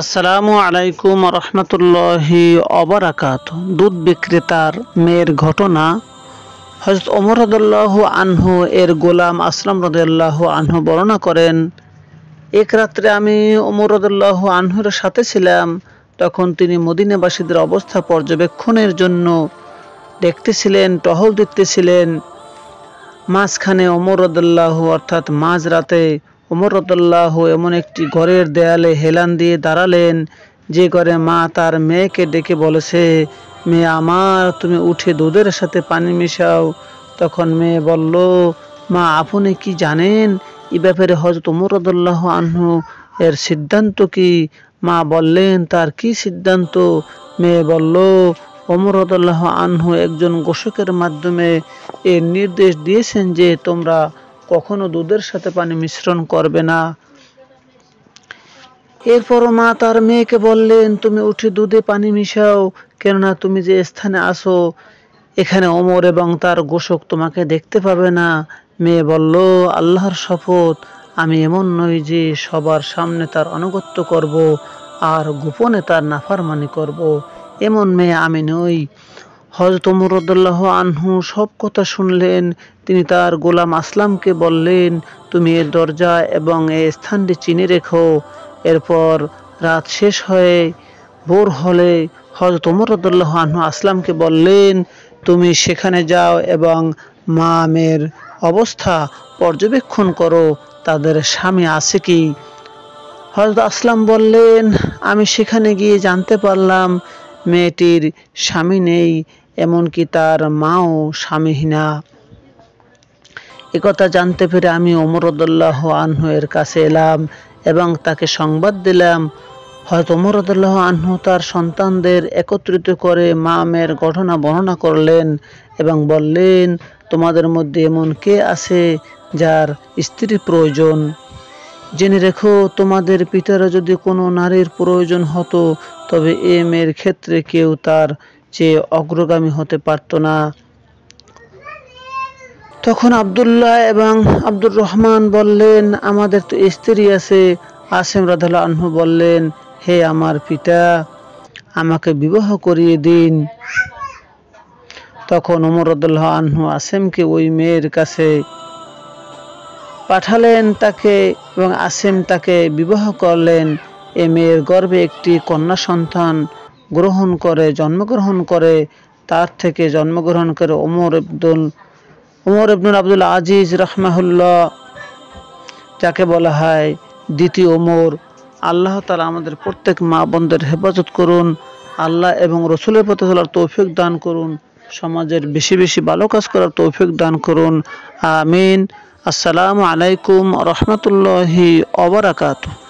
আসসালামু আলাইকুম রহমতুল্লাহি অবরাকাত। দুধ বিক্রেতার মেয়ের ঘটনা। হযরত ওমর রাদিয়াল্লাহু আনহু এর গোলাম আসলাম রাদিয়াল্লাহু আনহু বর্ণনা করেন, এক রাত্রে আমি ওমর রাদিয়াল্লাহু আনহুর সাথে ছিলাম। তখন তিনি মদিনাবাসীদের অবস্থা পর্যবেক্ষণের জন্য দেখতেছিলেন, টহল দিতেছিলেন। মাঝখানে ওমর রাদিয়াল্লাহু অর্থাৎ মাঝরাতে ওমর রাদিয়াল্লাহু এমন একটি ঘরের দেয়ালে হেলান দিয়ে দাঁড়ালেন, যে ঘরে মা তার মেয়েকে ডেকে বলেছে, মেয়ে আমার, তুমি উঠে দুধের সাথে পানি মিশাও। তখন মেয়ে বলল, মা আপনি কি জানেন এ ব্যাপারে হযরত ওমর রাদিয়াল্লাহু আনহু এর সিদ্ধান্ত কি? মা বললেন, তার কি সিদ্ধান্ত? মেয়ে বলল, ওমর রাদিয়াল্লাহু আনহু একজন ঘোষকের মাধ্যমে এর নির্দেশ দিয়েছেন যে তোমরা কখনো দুধের সাথে পানি মিশ্রণ করবে না। এরপরও মা তার মেয়েকে বললেন, তুমি উঠে দুধে পানি মিশাও, কেননা তুমি যে স্থানে আসো এখানে ওমর এবং তার ঘোষক তোমাকে দেখতে পাবে না। মেয়ে বলল, আল্লাহর শপথ, আমি এমন নই যে সবার সামনে তার আনুগত্য করব আর গোপনে তার নাফরমানি করব। এমন মেয়ে আমি নই। হযরত ওমর রাদিয়াল্লাহু আনহু সব কথা শুনলেন। তিনি তার গোলাম আসলামকে বললেন, তুমি এর দরজা এবং এই স্থানটি চিনে রেখো। এরপর রাত শেষ হয়ে ভোর হলে হযরত ওমর রাদিয়াল্লাহু আনহু আসলামকে বললেন, তুমি সেখানে যাও এবং মা মেয়ের অবস্থা পর্যবেক্ষণ করো, তাদের স্বামী আছে কি। হযরত আসলাম বললেন, আমি সেখানে গিয়ে জানতে পারলাম মেয়েটির স্বামী নেই, এমনকি তার মাও স্বামীহীনা। একথা জানতে পেরে আমি ওমর রাদিয়াল্লাহু আনহু এর কাছে এলাম এবং তাকে সংবাদ দিলাম। হযরত ওমর রাদিয়াল্লাহু আনহু তার সন্তানদের একত্রিত করে মা মেয়ের ঘটনা বর্ণনা করলেন এবং বললেন, তোমাদের মধ্যে এমন কে আছে যার স্ত্রী প্রয়োজন? জেনে রেখো, তোমাদের পিতারা যদি কোনো নারীর প্রয়োজন হতো তবে এ মেয়ের ক্ষেত্রে কেউ তার চেয়ে অগ্রগামী হতে পারত না। তখন আব্দুল্লাহ এবং আব্দুর রহমান বললেন, আমাদের তো স্ত্রী আছে। আসিম রাদিয়াল্লাহু আনহু বললেন, হে আমার পিতা, আমাকে বিবাহ করিয়ে দিন। তখন ওমর রাদিয়াল্লাহু আনহু আসিমকে ওই মেয়ের কাছে পাঠালেন তাকে, এবং আসিম তাকে বিবাহ করলেন। এ মেয়ের গর্ভে একটি কন্যা সন্তান জন্মগ্রহণ করে। তার থেকে জন্মগ্রহণ করে ওমর ইবনুল আব্দুল আজিজ রাহমাহুল্লাহ, যাকে বলা হয় দ্বিতীয় ওমর। আল্লাহ তাআলা আমাদের প্রত্যেক মা বোনদের হেফাজত করুন। আল্লাহ এবং রসুলের পথে চলার তৌফিক দান করুন। সমাজের বেশি বেশি ভালো কাজ করার তৌফিক দান করুন। আমিন। আসসালামু আলাইকুম রহমতুল্লাহি ওয়া বারাকাতুহু।